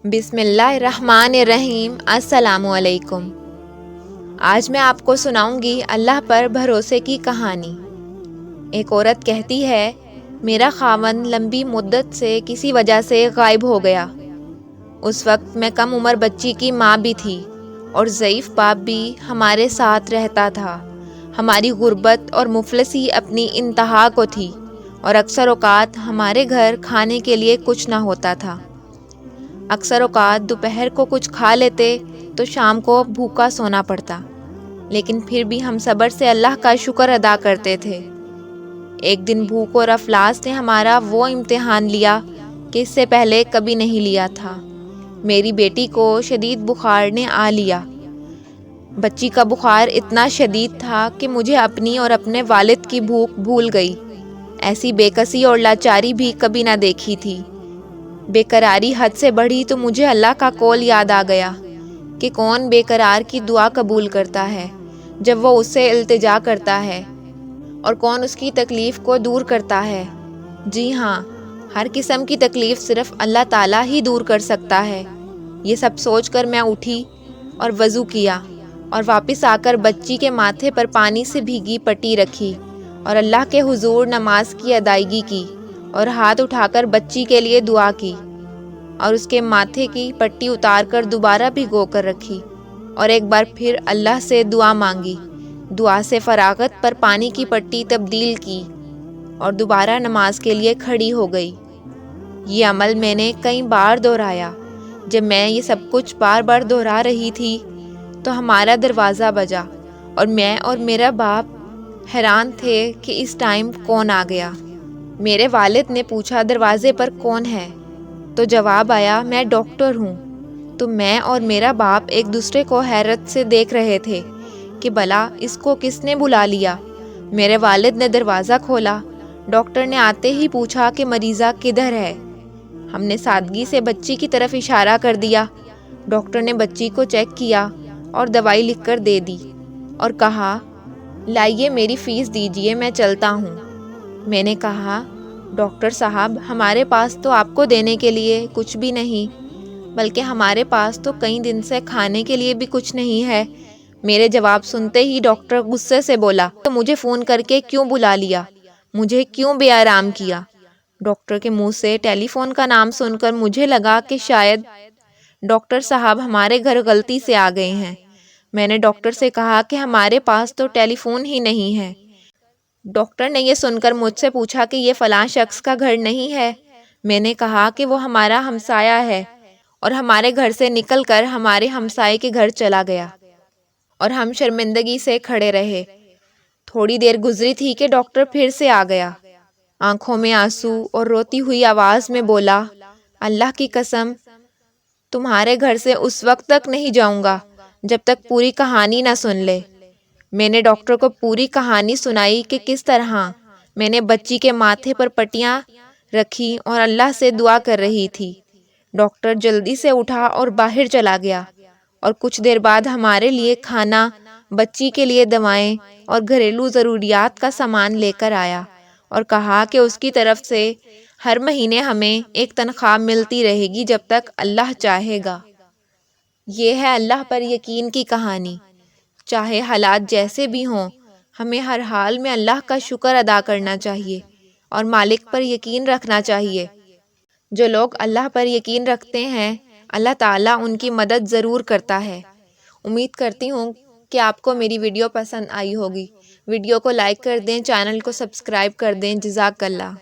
بسم اللہ الرحمن الرحیم۔ السلام علیکم۔ آج میں آپ کو سناؤں گی اللہ پر بھروسے کی کہانی۔ ایک عورت کہتی ہے، میرا خاوند لمبی مدت سے کسی وجہ سے غائب ہو گیا۔ اس وقت میں کم عمر بچی کی ماں بھی تھی اور ضعیف باپ بھی ہمارے ساتھ رہتا تھا۔ ہماری غربت اور مفلسی اپنی انتہا کو تھی اور اکثر اوقات ہمارے گھر کھانے کے لیے کچھ نہ ہوتا تھا۔ اکثر اوقات دوپہر کو کچھ کھا لیتے تو شام کو بھوکا سونا پڑتا، لیکن پھر بھی ہم صبر سے اللہ کا شکر ادا کرتے تھے۔ ایک دن بھوک اور افلاس نے ہمارا وہ امتحان لیا کہ اس سے پہلے کبھی نہیں لیا تھا۔ میری بیٹی کو شدید بخار نے آ لیا۔ بچی کا بخار اتنا شدید تھا کہ مجھے اپنی اور اپنے والد کی بھوک بھول گئی۔ ایسی بے کسی اور لاچاری بھی کبھی نہ دیکھی تھی۔ بے قراری حد سے بڑھی تو مجھے اللہ کا قول یاد آ گیا کہ کون بے قرار کی دعا قبول کرتا ہے جب وہ اس سے التجا کرتا ہے، اور کون اس کی تکلیف کو دور کرتا ہے۔ جی ہاں، ہر قسم کی تکلیف صرف اللہ تعالیٰ ہی دور کر سکتا ہے۔ یہ سب سوچ کر میں اٹھی اور وضو کیا اور واپس آ کر بچی کے ماتھے پر پانی سے بھیگی پٹی رکھی اور اللہ کے حضور نماز کی ادائیگی کی اور ہاتھ اٹھا کر بچی کے لیے دعا کی اور اس کے ماتھے کی پٹی اتار کر دوبارہ بھگو کر رکھی اور ایک بار پھر اللہ سے دعا مانگی۔ دعا سے فراغت پر پانی کی پٹی تبدیل کی اور دوبارہ نماز کے لیے کھڑی ہو گئی۔ یہ عمل میں نے کئی بار دہرایا۔ جب میں یہ سب کچھ بار بار دہرا رہی تھی تو ہمارا دروازہ بجا اور میں اور میرا باپ حیران تھے کہ اس ٹائم کون آ گیا۔ میرے والد نے پوچھا، دروازے پر کون ہے؟ تو جواب آیا، میں ڈاکٹر ہوں۔ تو میں اور میرا باپ ایک دوسرے کو حیرت سے دیکھ رہے تھے کہ بھلا اس کو کس نے بلا لیا۔ میرے والد نے دروازہ کھولا۔ ڈاکٹر نے آتے ہی پوچھا کہ مریضہ کدھر ہے؟ ہم نے سادگی سے بچی کی طرف اشارہ کر دیا۔ ڈاکٹر نے بچی کو چیک کیا اور دوائی لکھ کر دے دی اور کہا، لائیے میری فیس دیجیے، میں چلتا ہوں۔ میں نے کہا، ڈاکٹر صاحب، ہمارے پاس تو آپ کو دینے کے لیے کچھ بھی نہیں، بلکہ ہمارے پاس تو کئی دن سے کھانے کے لیے بھی کچھ نہیں ہے۔ میرے جواب سنتے ہی ڈاکٹر غصے سے بولا، تو مجھے فون کر کے کیوں بلا لیا؟ مجھے کیوں بے آرام کیا؟ ڈاکٹر کے منہ سے ٹیلی فون کا نام سن کر مجھے لگا کہ شاید ڈاکٹر صاحب ہمارے گھر غلطی سے آ گئے ہیں۔ میں نے ڈاکٹر سے کہا کہ ہمارے پاس تو ٹیلی فون ہی نہیں ہے۔ ڈاکٹر نے یہ سن کر مجھ سے پوچھا کہ یہ فلاں شخص کا گھر نہیں ہے؟ میں نے کہا کہ وہ ہمارا ہمسایہ ہے اور ہمارے گھر سے نکل کر ہمارے ہمسائے کے گھر چلا گیا، اور ہم شرمندگی سے کھڑے رہے۔ تھوڑی دیر گزری تھی کہ ڈاکٹر پھر سے آ گیا، آنکھوں میں آنسو اور روتی ہوئی آواز میں بولا، اللہ کی قسم، تمہارے گھر سے اس وقت تک نہیں جاؤں گا جب تک پوری کہانی نہ سن لے۔ میں نے ڈاکٹر کو پوری کہانی سنائی کہ کس طرح میں نے بچی کے ماتھے پر پٹیاں رکھی اور اللہ سے دعا کر رہی تھی۔ ڈاکٹر جلدی سے اٹھا اور باہر چلا گیا اور کچھ دیر بعد ہمارے لیے کھانا، بچی کے لیے دوائیں اور گھریلو ضروریات کا سامان لے کر آیا اور کہا کہ اس کی طرف سے ہر مہینے ہمیں ایک تنخواہ ملتی رہے گی جب تک اللہ چاہے گا۔ یہ ہے اللہ پر یقین کی کہانی۔ چاہے حالات جیسے بھی ہوں، ہمیں ہر حال میں اللہ کا شکر ادا کرنا چاہیے اور مالک پر یقین رکھنا چاہیے۔ جو لوگ اللہ پر یقین رکھتے ہیں، اللہ تعالیٰ ان کی مدد ضرور کرتا ہے۔ امید کرتی ہوں کہ آپ کو میری ویڈیو پسند آئی ہوگی۔ ویڈیو کو لائک کر دیں، چینل کو سبسکرائب کر دیں۔ جزاک اللہ۔